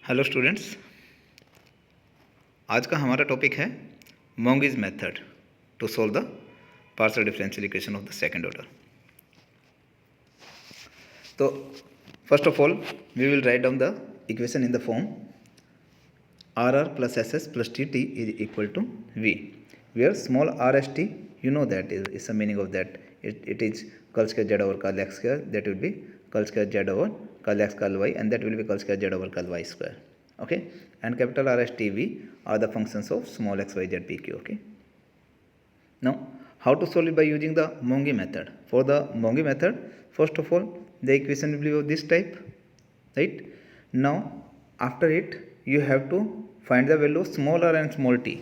Hello students, आज का हमारा टॉपिक है Monge's method to solve the partial differential equation of the second order. तो first of all we will write down the equation in the form RR plus SS plus TT is equal to V, where small r s t, you know that is the meaning of that. It is cos square z over cos x square, that will be cos square z over cos x cos y, and that will be cos square z over cos y square. Okay, and capital R S T V are the functions of small x y z p q. Okay, now how to solve it by using the Monge method. For the Monge method, first of all the equation will be of this type, right? Now after it you have to find the value of small r and small t.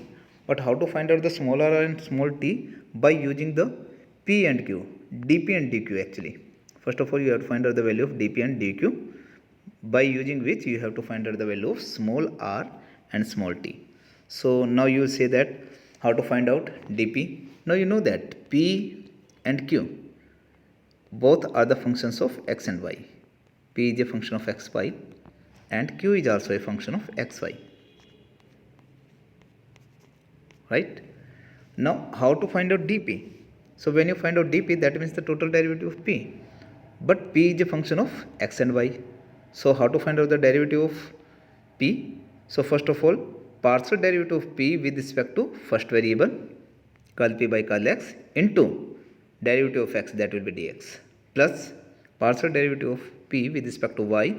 But how to find out the small r and small t? By using the p and q, dp and dq actually. First of all you have to find out the value of dp and dq, by using which you have to find out the value of small r and small t. So now you will say that how to find out dp. Now you know that p and q both are the functions of x and y. P is a function of xy and q is also a function of xy, right? Now how to find out dp? So when you find out dp, that means the total derivative of p, but p is a function of x and y. So how to find out the derivative of p? So first of all, partial derivative of p with respect to first variable cos p by cos x into derivative of x, that will be dx, plus partial derivative of p with respect to y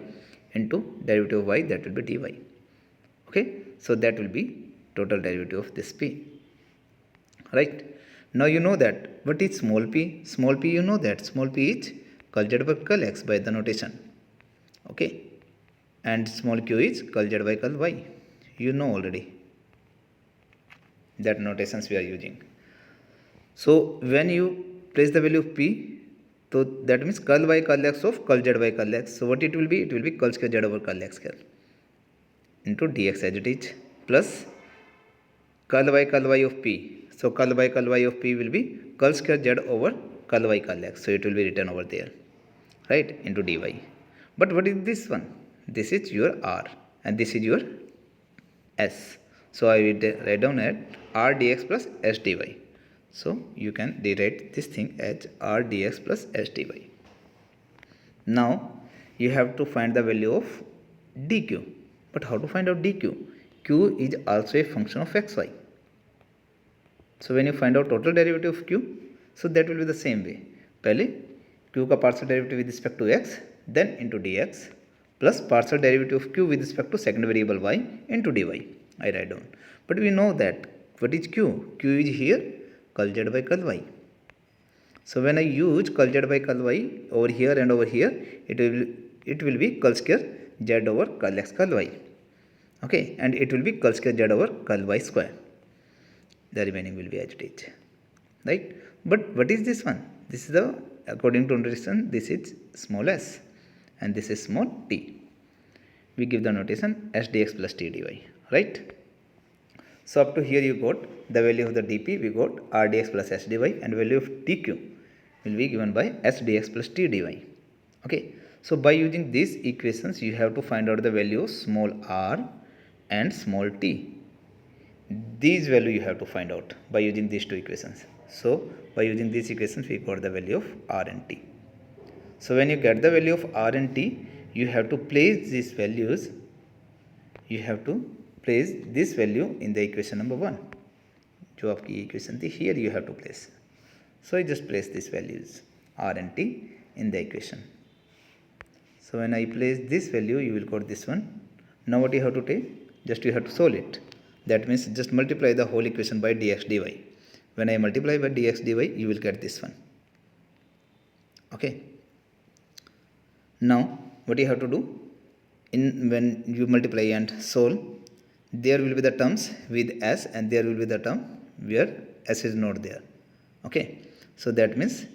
into derivative of y, that will be dy. Okay, so that will be total derivative of this p, right? Now you know that what is small p? Small p, you know that small p is cos z by cos x by the notation. Okay, and small q is cos z by cos y, you know already that notations we are using. So when you place the value of p, so that means cos y cos x of cos z by cos x. So what it will be? It will be cos square z over cos x square into dx as it is, plus cos y of p. So cos y of p will be cos square z over cos y cos x. So it will be written over there, right, into dy. But what is this one? This is your r and this is your s. So I will write down at r dx plus s dy. So you can rewrite this thing as r dx plus s dy. Now you have to find the value of dq. But how to find out dq? Q is also a function of xy. So when you find out total derivative of q, so that will be the same way. पहले q का partial derivative with respect to x, then into dx, plus partial derivative of q with respect to second variable y into dy. I write down. But we know that what is q? Q is here cos z by cos y. So when I use cos z by cos y over here and over here, it will be cos square z over cos x cos y. Okay, and it will be cos square z over cos y square. The remaining will be as it is, right? But what is this one? This is the, according to notation, this is small s and this is small t. We give the notation s dx plus t dy, right? So up to here you got the value of the dp, we got r dx plus s dy, and value of dq will be given by s dx plus t dy. Okay, so by using these equations you have to find out the value of small r and small t. These value you have to find out by using these two equations. So by using these equations we got the value of r and t. So when you get the value of r and t, you have to place these values, you have to place this value in the equation number 1. जो आपकी equation थी, here you have to place. So I just place these values r and t in the equation. So when I place this value, you will got this one. Now what you have to take? Just you have to solve it. That means just multiply the whole equation by dx dy. When I multiply by dx dy, you will get this one. Okay. Now what you have to do? When you multiply and solve, there will be the terms with s and there will be the term where s is not there. Okay. So that means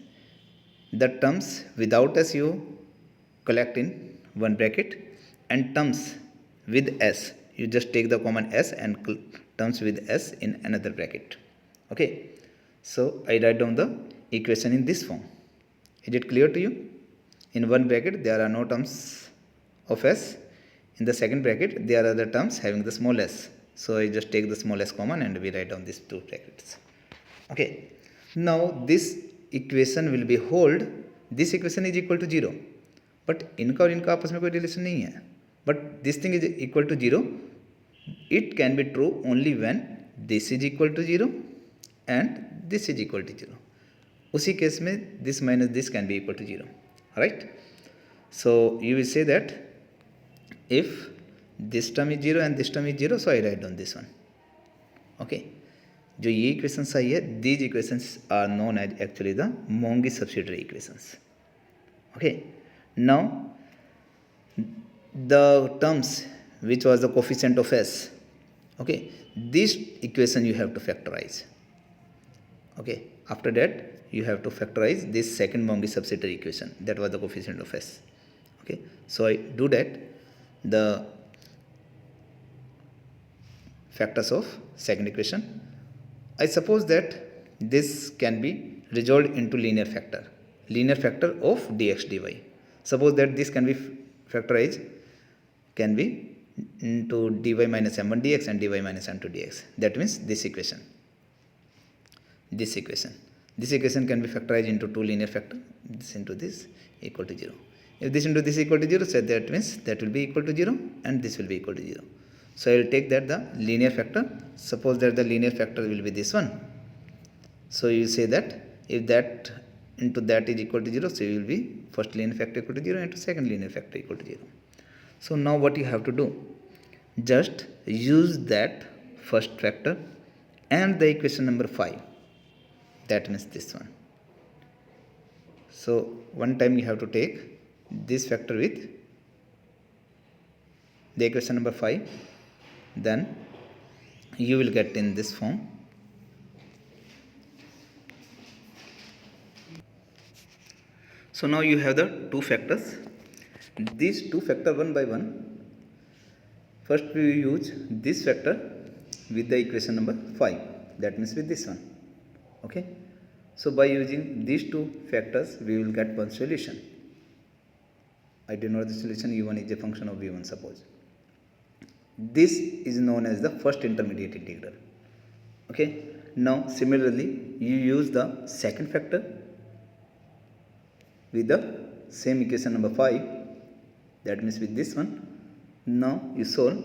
the terms without s you collect in one bracket, and terms with s you just take the common s and terms with s in another bracket. Okay, so I write down the equation in this form. Is it clear to you? In one bracket there are no terms of s, in the second bracket there are the terms having the small s. So I just take the small s common and we write down these two brackets. Okay. Now this equation will be hold. This equation is equal to 0. But इनका और इनका आपस में कोई relation नहीं है. But this thing is equal to 0. It can be true only when this is equal to 0 and this is equal to 0. उसी case में this minus this can be equal to 0. Right. So you will say that if this term is 0 and this term is 0, so I write down this one. Okay. जो ये equations आई है, these equations are known as actually the Monge subsidiary equations. Okay. Now the terms which was the coefficient of s, okay, this equation you have to factorize. Okay, after that you have to factorize this second Monge subsidiary equation, that was the coefficient of s. Okay, so I do that. The factors of second equation, I suppose that this can be resolved into linear factor of dx dy. Suppose that this can be factorized, can be into dy minus m1 dx and dy minus m2 dx. That means this equation can be factorized into two linear factor, this into this equal to 0. If this into this equal to 0, so that means that will be equal to 0 and this will be equal to 0. So I will take that the linear factor. Suppose that the linear factor will be this one. So you say that if that into that is equal to 0, so you will be first linear factor equal to 0 and second linear factor equal to 0. So now what you have to do, just use that first factor and the equation number 5, that means this one. So one time you have to take this factor with the equation number 5, then you will get in this form. So now you have the two factors. These two factor one by one. First we use this factor with the equation number 5. That means with this one. Okay. So by using these two factors, we will get one solution. I denote the solution u1 is a function of v1, suppose. This is known as the first intermediate integral. Okay. Now similarly, you use the second factor with the same equation number 5, that means with this one. Now you solve,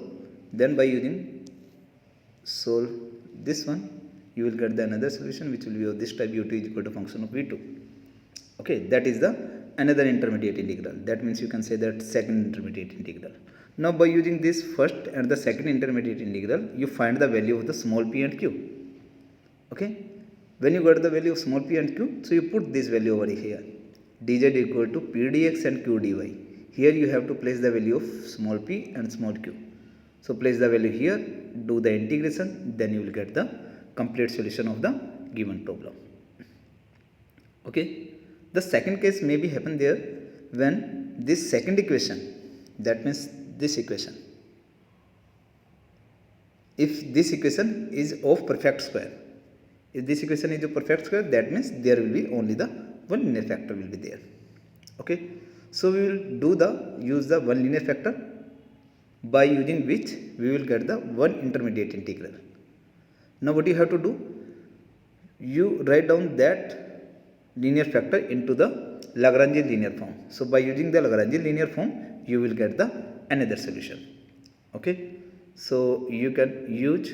then by using solve this one, you will get the another solution which will be of this type, u2 is equal to function of v2. Okay, that is the another intermediate integral. That means you can say that second intermediate integral. Now by using this first and the second intermediate integral, you find the value of the small p and q. Okay, when you got the value of small p and q, so you put this value over here, dz equal to p dx and q dy. Here you have to place the value of small p and small q. So place the value here, do the integration, then you will get the complete solution of the given problem. Okay. The second case may be happen there when this second equation, that means this equation, if this equation is of perfect square, if this equation is of perfect square, that means there will be only the one linear factor will be there. Okay. So we will use the one linear factor, by using which we will get the one intermediate integral. Now what you have to do, you write down that linear factor into the Lagrangian linear form. So by using the Lagrangian linear form, you will get the another solution. Okay. So you can use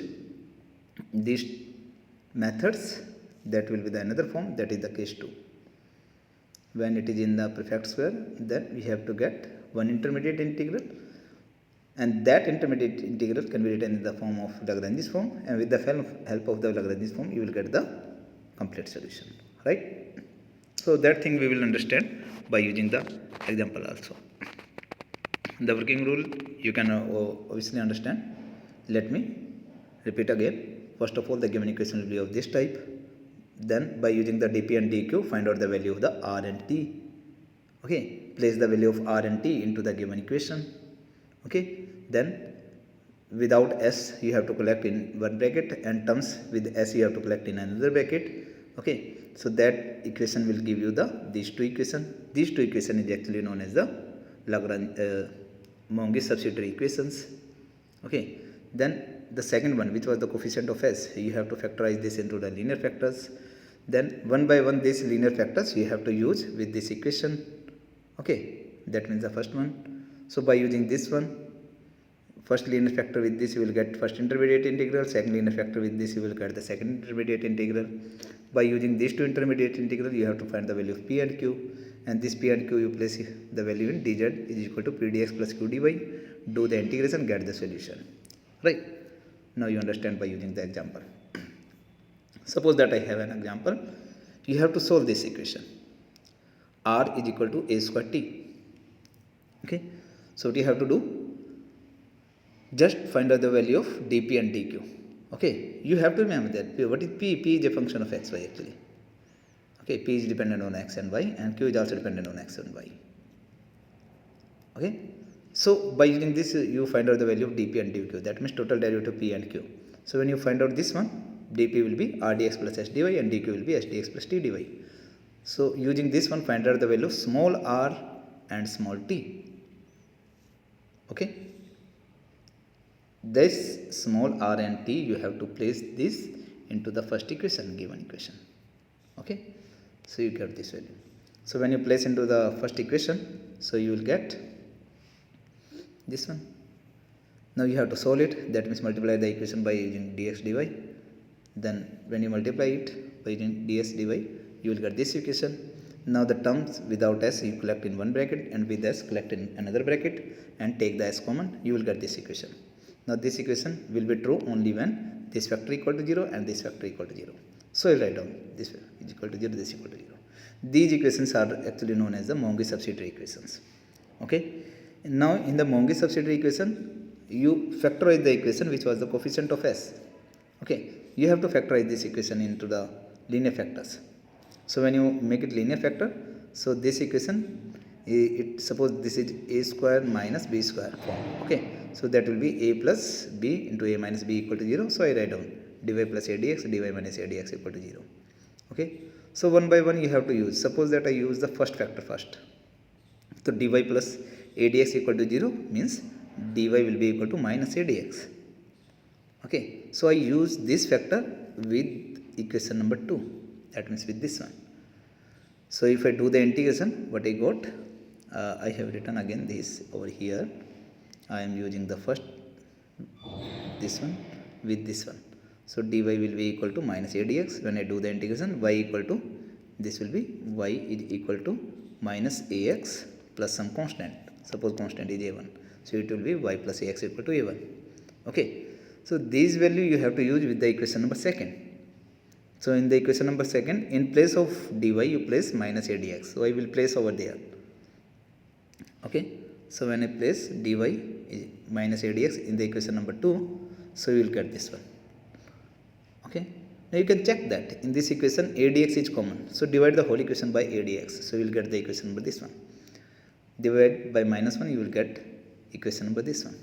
these methods, that will be the another form, that is the case 2. When it is in the perfect square, then we have to get one intermediate integral, and that intermediate integral can be written in the form of Lagrange's form, and with the help of the Lagrange's form, you will get the complete solution. Right? So that thing we will understand by using the example also. The working rule you can obviously understand. Let me repeat again. First of all, the given equation will be of this type. Then by using the dp and dq, find out the value of the r and t. Okay, place the value of r and t into the given equation. Okay, then without s you have to collect in one bracket, and terms with s you have to collect in another bracket. Okay, so that equation will give you these two equations. These two equations is actually known as the Monge subsidiary equations. Okay, then the second one, which was the coefficient of s, you have to factorize this into the linear factors. Then one by one these linear factors you have to use with this equation. Okay, that means the first one. So by using this one, first linear factor with this you will get first intermediate integral, second linear factor with this you will get the second intermediate integral. By using these two intermediate integral you have to find the value of p and q, and this p and q you place the value in dz is equal to p dx plus q dy. Do the integration, get the solution. Right, now you understand by using the example. Suppose that I have an example, you have to solve this equation. R is equal to a square t. Okay, so what you have to do, just find out the value of dp and dq. Okay, you have to remember that what is p? P is a function of xy actually. Okay, p is dependent on x and y, and q is also dependent on x and y. Okay, so by using this you find out the value of dp and dq, that means total derivative of p and q. So when you find out this one, dp will be r dx plus s dy and dq will be s dx plus t dy. So using this one, find out the value of small r and small t. Okay, this small r and t you have to place this into the first equation, given equation. Okay, so you get this value. So when you place into the first equation, so you will get this one. Now you have to solve it, that means multiply the equation by using dx dy. Then when you multiply it by using dx dy, you will get this equation. Now the terms without s you collect in one bracket, and with s collect in another bracket, and take the s common, you will get this equation. Now this equation will be true only when this factor equal to 0 and this factor equal to 0. So I write down this is equal to 0, this equal to 0. These equations are actually known as the Monge subsidiary equations. Okay, now in the Monge subsidiary equation, you factorize the equation which was the coefficient of s. Okay, you have to factorize this equation into the linear factors. So when you make it linear factor, so this equation, suppose this is a square minus b square form. Okay, so that will be a plus b into a minus b equal to 0. So I write down dy plus a dx, dy minus a dx equal to 0. Okay, so one by one you have to use. Suppose that I use the first factor first. So dy plus a dx equal to 0 means dy will be equal to minus a dx. Okay, so I use this factor with equation number 2, that means with this one. So if I do the integration, what I got, I have written again this over here. I am using the first this one with this one. So dy will be equal to minus a dx. When I do the integration, y equal to, this will be y is equal to minus ax plus some constant. Suppose constant is a1, so it will be y plus ax equal to a1. Okay, so this value you have to use with the equation number second. So in the equation number second, in place of dy you place minus a dx. So I will place over there. Okay, so when I place dy is minus a dx in the equation number 2, so you will get this one. Okay, now you can check that in this equation a dx is common. So divide the whole equation by a dx. So you will get the equation number this one. Divide by minus 1, you will get equation number this one.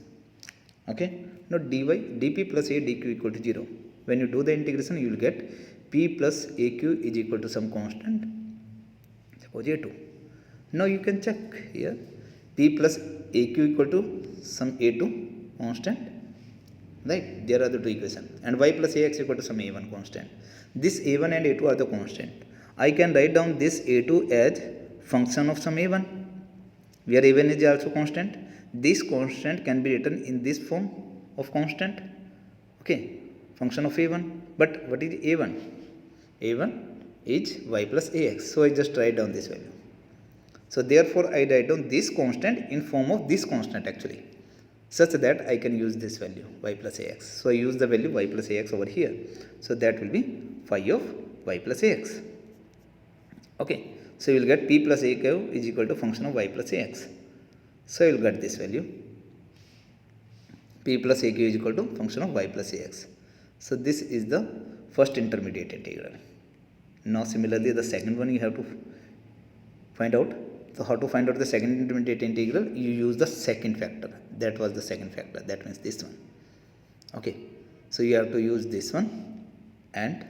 Okay, now dp plus a dq equal to 0. When you do the integration, you will get p plus aq is equal to some constant, suppose a2. Now you can check here, p plus aq equal to some a2 constant, right? There are the two equations, and y plus ax equal to some a1 constant. This a1 and a2 are the constant. I can write down this a2 as function of some a1, where a1 is also constant. This constant can be written in this form of constant. Okay, function of a1. But what is a1? a1 is y plus ax. So I just write down this value. So therefore I write down this constant in form of this constant actually, such that I can use this value y plus ax. So I use the value y plus ax over here. So that will be phi of y plus ax. Okay, so you will get p plus aq is equal to function of y plus ax. So you will get this value, p plus aq is equal to function of y plus ax. So this is the first intermediate integral. Now similarly the second one you have to find out. So how to find out the second intermediate integral? You use the second factor. That was the second factor, that means this one. Okay, so you have to use this one and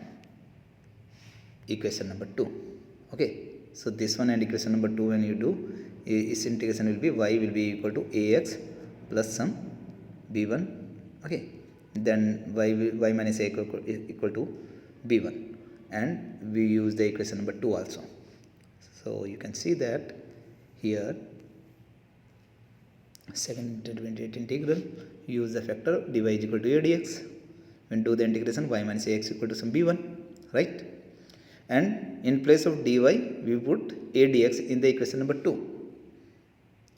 equation number 2. Okay, so this one and equation number 2, when you do, its integration will be y will be equal to ax plus some b1, okay, then y minus a equal to b1, and we use the equation number 2 also. So you can see that here second intermediate integral, use the factor dy is equal to a dx. When do the integration, y minus ax equal to some b1, right? And in place of dy we put a dx in the equation number 2,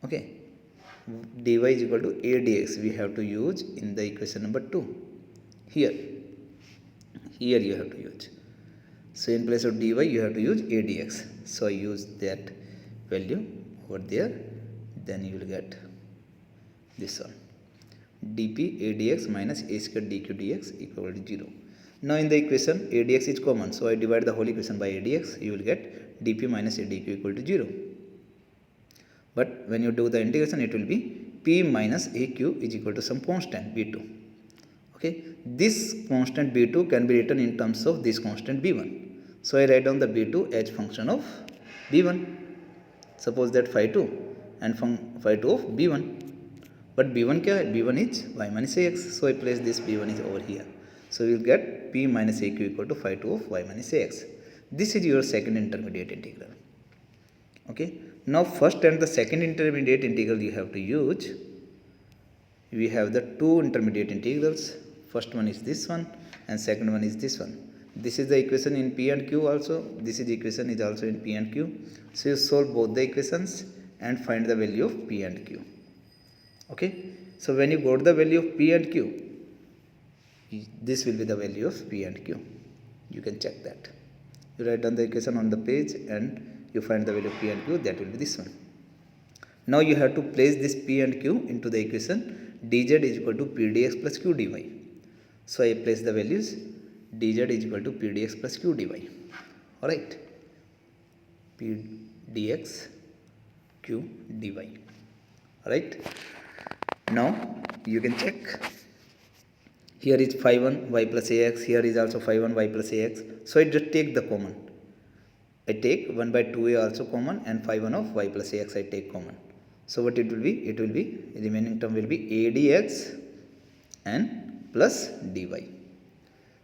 okay. Dy is equal to a dx we have to use in the equation number 2 here you have to use. So in place of dy you have to use a dx, so I use that value over there, then you will get this one, dp a dx minus a square dq dx equal to 0. Now in the equation a dx is common, so I divide the whole equation by a dx, you will get dp minus a dq equal to 0. But when you do the integration, it will be p minus aq is equal to some constant b2, okay. This constant b2 can be written in terms of this constant b1, so I write down the b2 as function of b1. Suppose that phi 2 and phi 2 of b1, but b1 क्या है, b1 is y minus ax, so I place this b1 is over here, so you will get p minus aq equal to phi 2 of y minus ax. This is your second intermediate integral, okay. Now first and the second intermediate integral you have to use. We have the two intermediate integrals, first one is this one and second one is this one. This is the equation in p and q also, this is equation is also in p and q. So you solve both the equations and find the value of p and q, okay. So when you got the value of p and q, this will be the value of p and q, you can check that. You write down the equation on the page and you find the value of p and q, that will be this one. Now you have to place this p and q into the equation dz is equal to p dx plus q dy. So I place the values, dz is equal to p dx plus q dy, alright, p dx q dy, alright. Now you can check, here is phi 1 y plus ax, here is also phi 1 y plus ax, so I just take the common. I take 1 by 2a also common and phi 1 of y plus ax I take common. So what it will be? It will be, remaining term will be a dx and plus dy.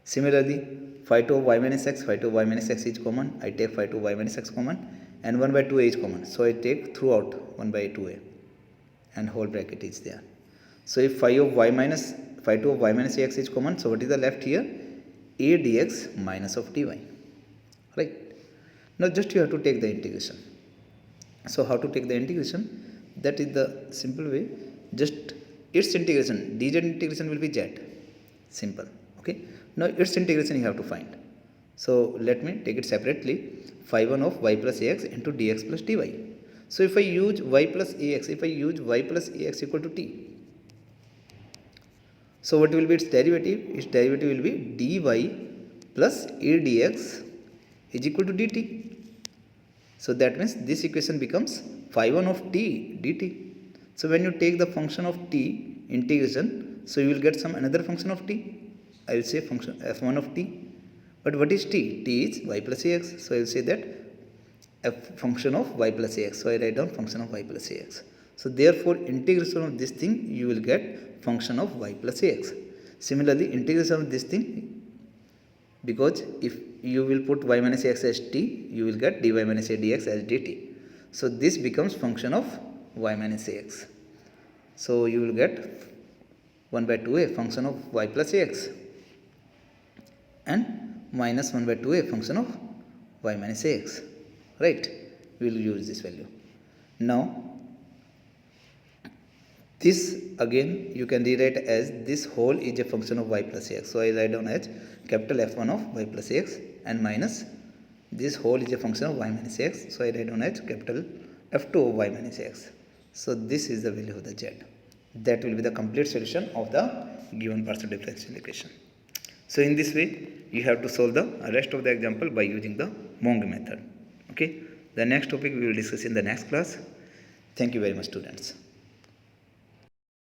Similarly, phi 2 of y minus x, phi 2 of y minus x is common. I take phi 2 of y minus x common and 1 by 2a is common. So I take throughout 1 by 2a and whole bracket is there. So if phi 2 of y minus ax is common, so what is the left here? A dx minus of dy, right? Now just you have to take the integration. So how to take the integration? That is the simple way. Just its integration, dz integration will be z. Simple. Okay. Now its integration you have to find. So let me take it separately. Phi 1 of y plus ax into dx plus dy. So if I use y plus ax, equal to t. So what will be its derivative? Its derivative will be dy plus a dx is equal to dt. So that means this equation becomes phi 1 of t dt. So when you take the function of t integration, so you will get some another function of t. I will say function f1 of t. But what is t? T is y plus ax. So I will say that f function of y plus ax. So I write down function of y plus ax. So therefore integration of this thing you will get function of y plus ax. Similarly integration of this thing, because if you will put y minus ax as t, you will get dy minus a dx as dt. So this becomes function of y minus ax. So you will get 1 by 2a function of y plus ax and minus 1 by 2a function of y minus ax, right? We will use this value. Now this again you can rewrite as this whole is a function of y plus ax. So I write down as capital F1 of y plus ax and minus this whole is a function of y minus ax. So I write down as capital F2 of y minus ax. So this is the value of the z. That will be the complete solution of the given partial differential equation. So in this way you have to solve the rest of the example by using the Monge method. Okay. The next topic we will discuss in the next class. Thank you very much, students.